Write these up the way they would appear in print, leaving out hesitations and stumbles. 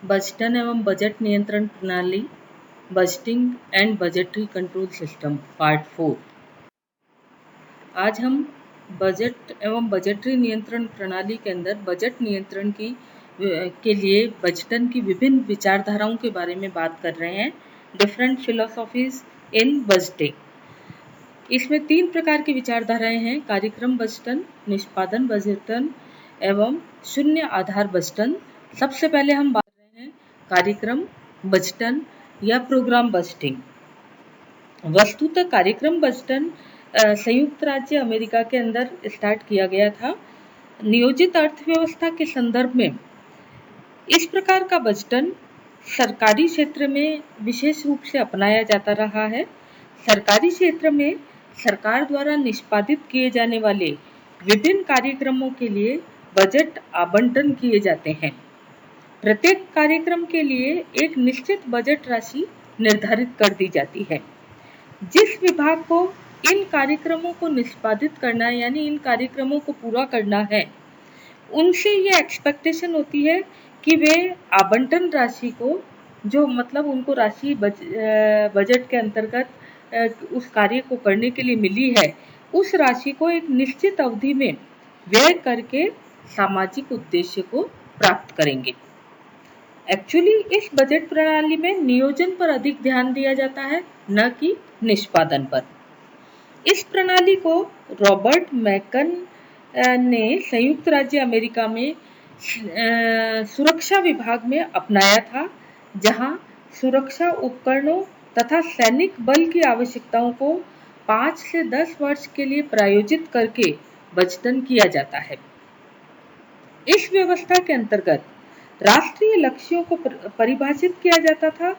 बजटन एवं बजट नियंत्रण प्रणाली, budgeting and budgetary control system, part 4। आज हम बजट एवं बजटरी नियंत्रण प्रणाली के अंदर बजट नियंत्रण के लिए बजटन की विभिन्न विचारधाराओं के बारे में बात कर रहे हैं। डिफरेंट फिलोसॉफीज इन बजटिंग। इसमें 3 प्रकार की विचारधाराएं हैं: कार्यक्रम बजटन, निष्पादन बजटन एवं शून्य आधार बजटन। सबसे पहले हम बात कर रहे हैं कार्यक्रम बजटन या प्रोग्राम बजटिंग। वस्तुतः कार्यक्रम बजटन संयुक्त राज्य अमेरिका के अंदर स्टार्ट किया गया था। नियोजित अर्थव्यवस्था के संदर्भ में इस प्रकार का बजटन सरकारी क्षेत्र में विशेष रूप से अपनाया जाता रहा है। सरकारी क्षेत्र में सरकार द्वारा निष्पादित किए जाने वाले विभिन्न कार्यक्रमों के लिए बजट आवंटन किए जाते हैं। प्रत्येक कार्यक्रम के लिए एक निश्चित बजट राशि निर्धारित कर दी जाती है। जिस विभाग को इन कार्यक्रमों को निष्पादित करना है, यानी इन कार्यक्रमों को पूरा करना है, उनसे ये एक्सपेक्टेशन होती है कि वे आवंटन राशि को, जो मतलब उनको राशि बजट के अंतर्गत उस कार्य को करने के लिए मिली है, उस राशि को एक निश्चित अवधि में व्यय करके सामाजिक उद्देश्य को प्राप्त करेंगे। एक्चुअली इस बजट प्रणाली में नियोजन पर अधिक ध्यान दिया जाता है, न कि निष्पादन पर। इस प्रणाली को रॉबर्ट मैकन ने संयुक्त राज्य अमेरिका में सुरक्षा विभाग में अपनाया था, जहां सुरक्षा उपकरणों तथा सैनिक बल की आवश्यकताओं को 5 से 10 वर्ष के लिए प्रायोजित करके बजटन किया जाता है। इस व्यवस्था के अंतर्गत राष्ट्रीय लक्ष्यों को परिभाषित किया जाता था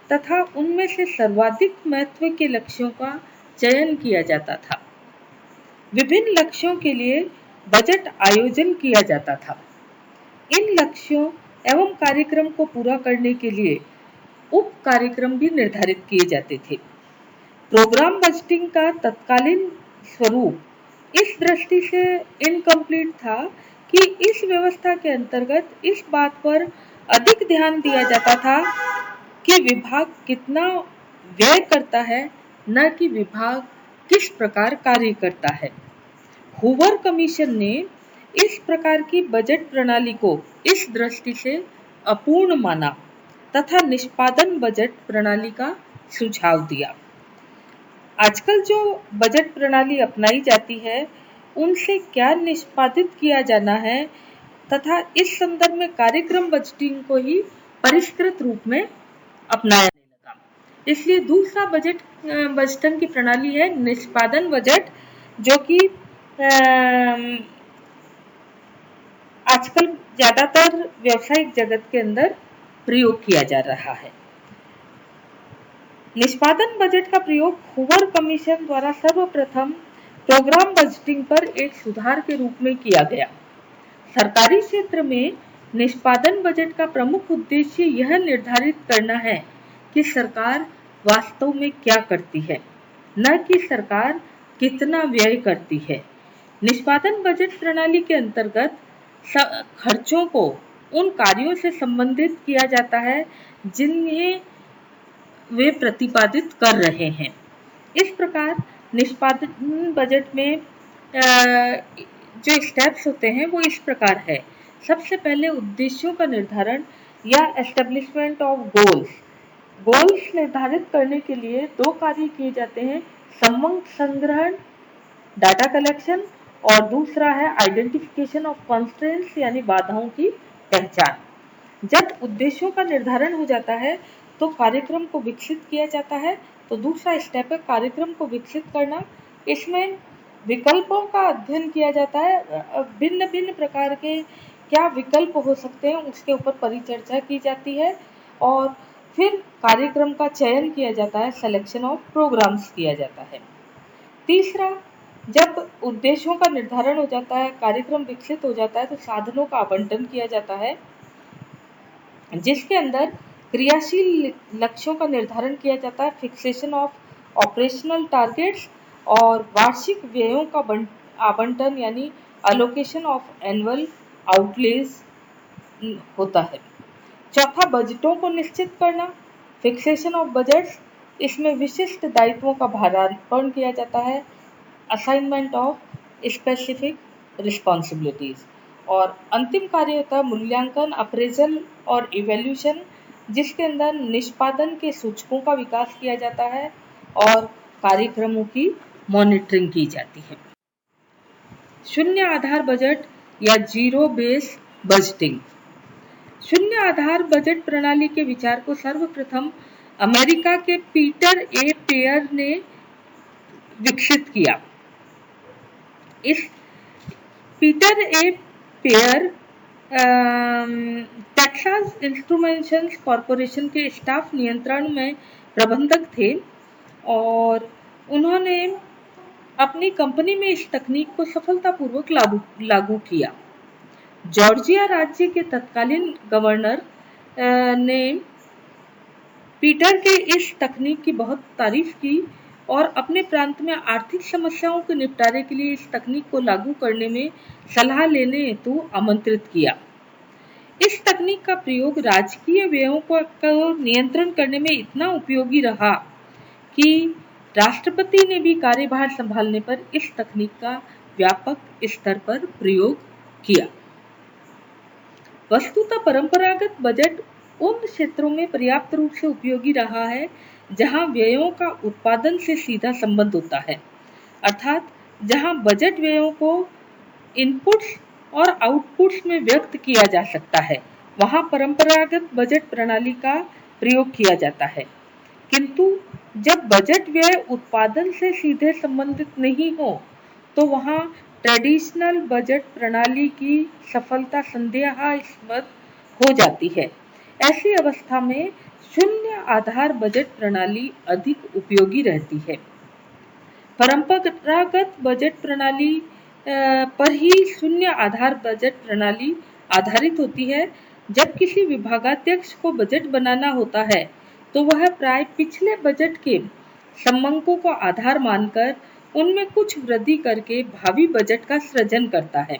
तथा उनमें से सर्वाधिक महत्व के लक्ष्यों का चयन किया जाता था। विभिन्न लक्ष्यों के लिए बजट आयोजन किया जाता था। इन लक्ष्यों एवं कार्यक्रम को पूरा करने के लिए उप कार्यक्रम भी निर्धारित किए जाते थे। प्रोग्राम बजटिंग का तत्कालीन स्वरूप इस दृष्टि से इनकम्प्लीट था कि इस व्यवस्था के अंतर्गत इस बात पर अधिक ध्यान दिया जाता था कि विभाग कितना व्यय करता है, न कि विभाग किस प्रकार कार्य करता है। हूवर कमीशन ने इस प्रकार की बजट प्रणाली को इस दृष्टि से अपूर्ण माना तथा निष्पादन बजट प्रणाली का सुझाव दिया। आजकल जो बजट प्रणाली अपनाई जाती है, उनसे क्या निष्पादित किया जाना है तथा इस संदर्भ में कार्यक्रम बजटिंग को ही परिष्कृत रूप में अपनाया जाने लगा। इसलिए दूसरा बजटन की प्रणाली है निष्पादन बजट, जो कि आजकल ज्यादातर व्यावसायिक जगत के अंदर प्रयोग किया जा रहा है। निष्पादन बजट का प्रयोग हूवर कमीशन द्वारा सर्वप्रथम प्रोग्राम बजटिंग पर एक सुधार के रूप में किया गया। सरकारी क्षेत्र में निष्पादन बजट का प्रमुख उद्देश्य यह निर्धारित करना है कि सरकार वास्तव में क्या करती है, न कि सरकार कितना व्यय करती है। निष्पादन बजट प्रणाली के अंतर्गत खर्चों को उन कार्यों से संबंधित किया जाता है जिन्हें वे प्रतिपादित कर रहे हैं। इस प्रकार निष्पादन बजट में जो स्टेप्स होते हैं वो इस प्रकार है। सबसे पहले उद्देश्यों का निर्धारण या एस्टेब्लिशमेंट ऑफ गोल्स। गोल्स निर्धारित करने के लिए 2 कार्य किए जाते हैं: संबंध संग्रहण, डाटा कलेक्शन, और दूसरा है आइडेंटिफिकेशन ऑफ कंस्ट्रेंट्स, यानी बाधाओं की पहचान। जब उद्देश्यों का निर्धारण हो जाता है तो कार्यक्रम को विकसित किया जाता है। तो दूसरा स्टेप है कार्यक्रम को विकसित करना। इसमें विकल्पों का अध्ययन किया जाता है, भिन्न भिन्न प्रकार के क्या विकल्प हो सकते हैं उसके ऊपर परिचर्चा की जाती है और फिर कार्यक्रम का चयन किया जाता है, सिलेक्शन ऑफ प्रोग्राम्स किया जाता है। तीसरा, जब उद्देश्यों का निर्धारण हो जाता है, कार्यक्रम विकसित हो जाता है, तो साधनों का आवंटन किया जाता है, जिसके अंदर क्रियाशील लक्ष्यों का निर्धारण किया जाता है, फिक्सेशन ऑफ ऑपरेशनल टारगेट्स, और वार्षिक व्ययों का आवंटन यानी अलोकेशन ऑफ एनुअल आउटलेज होता है। चौथा, बजटों को निश्चित करना, फिक्सेशन ऑफ बजट्स। इसमें विशिष्ट दायित्वों का भारांकन किया जाता है, असाइनमेंट ऑफ स्पेसिफिक रिस्पॉन्सिबिलिटीज। और अंतिम कार्य होता है मूल्यांकन, अप्रेजल और इवैल्यूएशन, जिसके अंदर निष्पादन के सूचकों का विकास किया जाता है और कार्यक्रमों की मॉनिटरिंग की जाती है। शून्य आधार बजट या जीरो बेस बजटिंग। शून्य आधार बजट प्रणाली के विचार को सर्वप्रथम अमेरिका के पीटर ए पेयर ने विकसित किया। इस Peter a pair Texas instruments corporation के स्टाफ नियंत्रण में प्रबंधक थे और उन्होंने अपनी कंपनी में इस तकनीक को सफलतापूर्वक लागू किया। जॉर्जिया राज्य के तत्कालीन गवर्नर ने पीटर के इस तकनीक की बहुत तारीफ की और अपने प्रांत में आर्थिक समस्याओं के निपटारे के लिए इस तकनीक को लागू करने में सलाह लेने हेतु आमंत्रित किया। इस तकनीक का प्रयोग राजकीय व्ययों को नियंत्रण करने में इतना उपयोगी रहा कि राष्ट्रपति ने भी कार्यभार संभालने पर इस तकनीक का व्यापक स्तर पर प्रयोग किया। वस्तुतः परंपरागत बजट उन क्षेत्रों में पर्याप्त रूप से उपयोगी रहा है जहां व्ययों का उत्पादन से सीधा संबंध होता है, अर्थात जहां बजट व्ययों को इनपुट्स और आउटपुट्स में व्यक्त किया जा सकता है, वहां परंपरागत बजट प्रणाली का प्रयोग किया जाता है। किंतु जब बजट व्यय उत्पादन से सीधे संबंधित नहीं हो तो वहां ट्रेडिशनल बजट प्रणाली की सफलता संदेहास्पद हो जाती है। ऐसी अवस्था में शून्य आधार बजट प्रणाली अधिक उपयोगी रहती है। परंपरागत बजट प्रणाली पर ही शून्य आधार बजट प्रणाली आधारित होती है। जब किसी विभागाध्यक्ष को बजट बनाना होता है तो वह प्राय पिछले बजट के समंकों को आधार मानकर उनमें कुछ वृद्धि करके भावी बजट का सृजन करता है।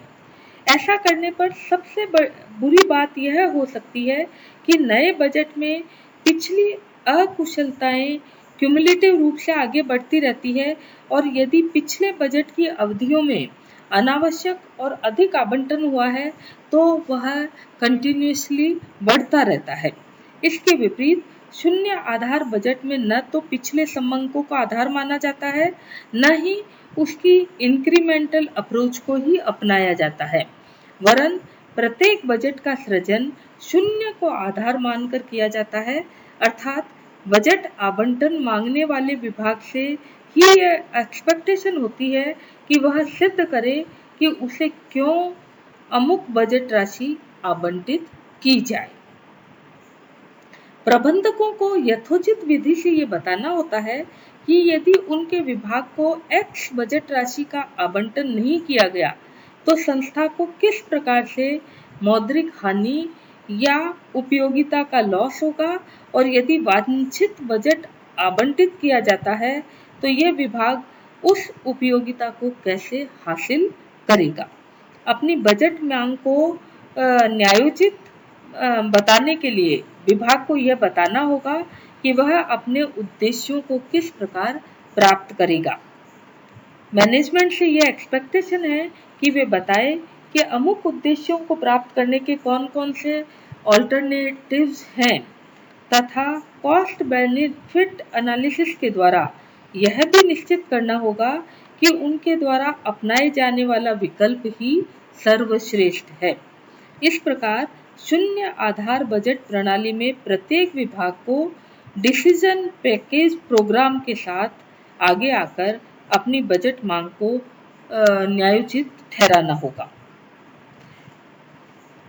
ऐसा करने पर सबसे बुरी बात यह हो सकती है कि नए बजट में पिछली अकुशलताएं क्यूमुलेटिव रूप से आगे बढ़ती रहती है और यदि पिछले बजट की अवधियों में अनावश्यक और अधिक आवंटन हुआ है तो वह कंटिन्यूअसली बढ़ता रहता है। इसके विपरीत शून्य आधार बजट में न तो पिछले समंकों को आधार माना जाता है, न ही उसकी इंक्रीमेंटल अप्रोच को ही अपनाया जाता है, वरन प्रत्येक बजट का सृजन शून्य को आधार मानकर किया जाता है, अर्थात बजट आवंटन मांगने वाले विभाग से ही यह एक्सपेक्टेशन होती है कि वह सिद्ध करे कि उसे क्यों अमुक बजट राशि आवंटित की जाए। प्रबंधकों को यथोचित विधि से ये बताना होता है कि यदि उनके विभाग को एक्स बजट राशि का आवंटन नहीं किया गया तो संस्था को किस प्रकार से मौद्रिक हानि या उपयोगिता का लॉस होगा और यदि वांछित बजट आवंटित किया जाता है तो यह विभाग उस उपयोगिता को कैसे हासिल करेगा। अपनी बजट मांग को न्यायोचित बताने के लिए विभाग को यह बताना होगा कि वह अपने उद्देश्यों को किस प्रकार प्राप्त करेगा। मैनेजमेंट से यह एक्सपेक्टेशन है कि वे बताएं कि अमुक उद्देश्यों को प्राप्त करने के कौन कौन से ऑल्टरनेटिव्स हैं तथा कॉस्ट बेनिफिट एनालिसिस के द्वारा यह भी निश्चित करना होगा कि उनके द्वारा अपनाए जाने वाला विकल्प ही सर्वश्रेष्ठ है। इस प्रकार शून्य आधार बजट प्रणाली में प्रत्येक विभाग को डिसीजन पैकेज प्रोग्राम के साथ आगे आकर अपनी बजट मांग को न्यायोचित ठहराना होगा।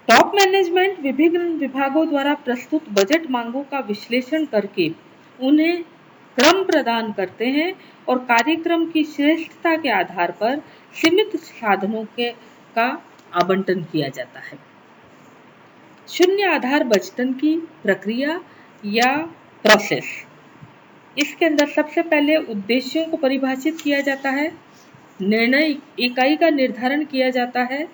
टॉप मैनेजमेंट विभिन्न विभागों द्वारा प्रस्तुत बजट मांगों का विश्लेषण करके उन्हें क्रम प्रदान करते हैं और कार्यक्रम की श्रेष्ठता के आधार पर सीमित साधनों का आवंटन किया जाता है। शून्य आधार बजटन की प्रक्रिया या प्रोसेस। इसके अंदर सबसे पहले उद्देश्यों को परिभाषित किया जाता है, निर्णय इकाई का निर्धारण किया जाता है,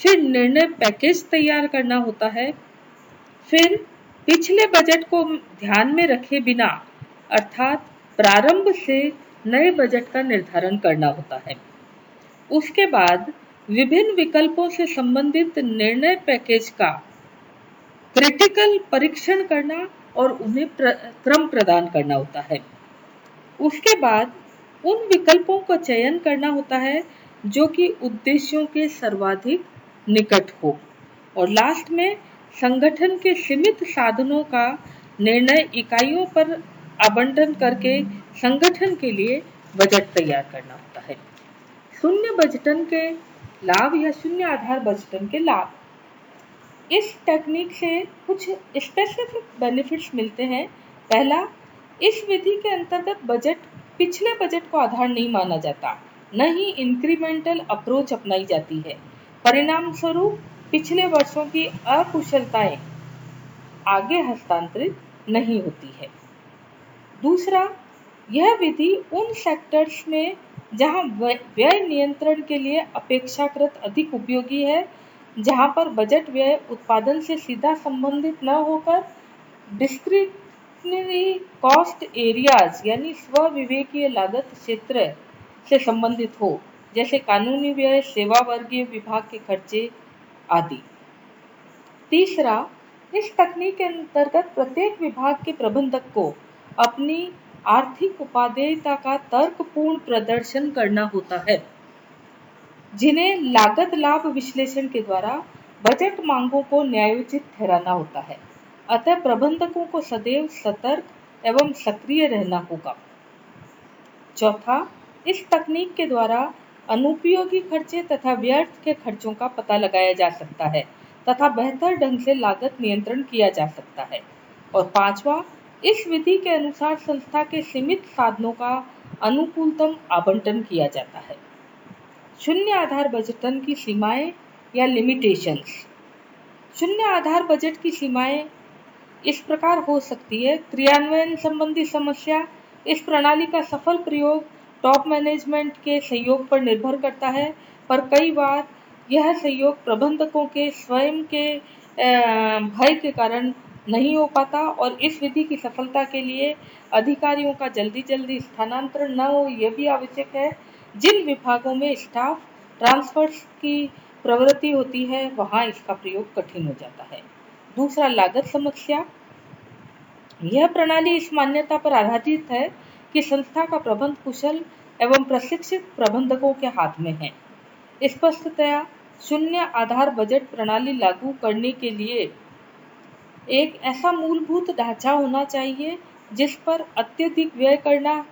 फिर निर्णय पैकेज तैयार करना होता है, फिर पिछले बजट को ध्यान में रखे बिना अर्थात प्रारंभ से नए बजट का निर्धारण करना होता है। उसके बाद विभिन्न विकल्पों से संबंधित निर्णय पैकेज का क्रिटिकल परीक्षण करना और उन्हें क्रम प्रदान करना होता है। उसके बाद उन विकल्पों का चयन करना होता है जो कि उद्देश्यों के सर्वाधिक निकट हो और लास्ट में संगठन के सीमित साधनों का निर्णय इकाइयों पर आवंटन करके संगठन के लिए बजट तैयार करना होता है। शून्य बजटन के लाभ या शून्य आधार बजटन के लाभ, इस टेक्निक से कुछ स्पेसिफिक बेनिफिट्स मिलते हैं। पहला, इस विधि के अंतर्गत बजट पिछले बजट को आधार नहीं माना जाता, न ही इंक्रीमेंटल अप्रोच अपनाई जाती है। परिणाम स्वरूप पिछले वर्षों की अकुशलताएं आगे हस्तांतरित नहीं होती है। दूसरा, यह विधि उन सेक्टर्स में जहां व्यय नियंत्रण के लिए अपेक्षाकृत अधिक उपयोगी है, जहां पर बजट व्यय उत्पादन से सीधा संबंधित न होकर डिस्क्रिशनरी कॉस्ट एरियाज यानी स्व-विवेकीय लागत क्षेत्र से संबंधित हो, जैसे कानूनी व्यय, सेवा वर्गीय विभाग के खर्चे आदि। तीसरा, इस तकनीक के अंतर्गत प्रत्येक विभाग के प्रबंधक को अपनी आर्थिक उपादेयता का तर्कपूर्ण प्रदर्शन करना होता है, जिन्हें लागत लाभ विश्लेषण के द्वारा बजट मांगों को न्यायोचित ठहराना होता है। अतः प्रबंधकों को सदैव सतर्क एवं सक्रिय रहना होगा। चौथा, इस तकनीक के द्वारा अनुपयोगी खर्चे तथा व्यर्थ के खर्चों का पता लगाया जा सकता है तथा बेहतर ढंग से लागत नियंत्रण किया जा सकता है। और पांचवा, इस विधि के अनुसार संस्था के सीमित साधनों का अनुकूलतम आवंटन किया जाता है। शून्य आधार बजटन की सीमाएं या लिमिटेशंस। शून्य आधार बजट की सीमाएं इस प्रकार हो सकती है। क्रियान्वयन संबंधी समस्या, इस प्रणाली का सफल प्रयोग टॉप मैनेजमेंट के सहयोग पर निर्भर करता है, पर कई बार यह सहयोग प्रबंधकों के स्वयं के भय के कारण नहीं हो पाता और इस विधि की सफलता के लिए अधिकारियों का जल्दी स्थानांतरण न हो यह भी आवश्यक है। जिन विभागों में स्टाफ ट्रांसफर्स की प्रवृत्ति होती है वहां इसका प्रयोग कठिन हो जाता है। दूसरा, लागत समस्या। यह प्रणाली इस मान्यता पर आधारित है कि संस्था का प्रबंध कुशल एवं प्रशिक्षित प्रबंधकों के हाथ में है। स्पष्टतया शून्य आधार बजट प्रणाली लागू करने के लिए एक ऐसा मूलभूत ढांचा होना चाहिए जिस पर अत्यधिक व्यय करना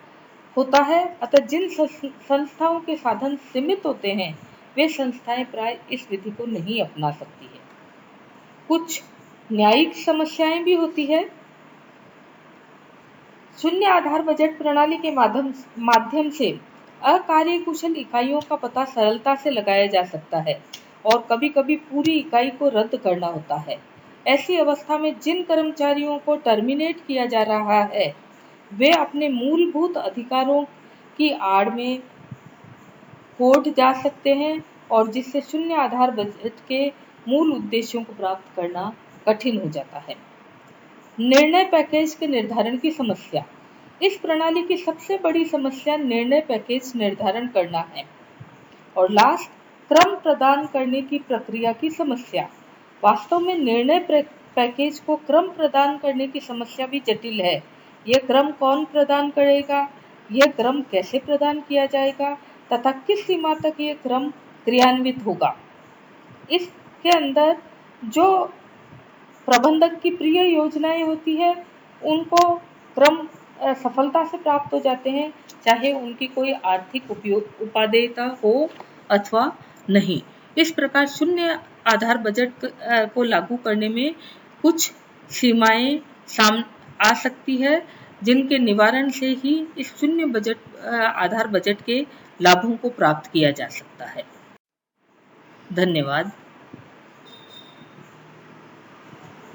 होता है। अतः जिन संस्थाओं के साधन सीमित होते हैं वे संस्थाएं प्राय इस विधि को नहीं अपना सकती है। कुछ न्यायिक समस्याएं भी होती है। शून्य आधार बजट प्रणाली के माध्यम से अकार्यकुशल इकाइयों का पता सरलता से लगाया जा सकता है और कभी-कभी पूरी इकाई को रद्द करना होता है। ऐसी अवस्था में जिन कर्मचारियों को टर्मिनेट किया जा रहा है वे अपने मूलभूत अधिकारों की आड़ में कोर्ट जा सकते हैं और जिससे शून्य आधार बजट के मूल उद्देश्यों को प्राप्त करना कठिन हो जाता है। निर्णय पैकेज के निर्धारण की समस्या। इस प्रणाली की सबसे बड़ी समस्या निर्णय पैकेज निर्धारण करना है। और लास्ट, क्रम प्रदान करने की प्रक्रिया की समस्या। वास्तव में निर्णय पैकेज को क्रम प्रदान करने की समस्या भी जटिल है। यह क्रम कौन प्रदान करेगा, यह क्रम कैसे प्रदान किया जाएगा तथा किस सीमा तक यह क्रम क्रियान्वित होगा। इसके अंदर जो प्रबंधक की प्रिय योजनाएं होती है उनको क्रम सफलता से प्राप्त हो जाते हैं, चाहे उनकी कोई आर्थिक उपादेयता हो अथवा नहीं। इस प्रकार शून्य आधार बजट को लागू करने में कुछ सीमाएं आ सकती है जिनके निवारण से ही इस शून्य आधार बजट के लाभों को प्राप्त किया जा सकता है। धन्यवाद।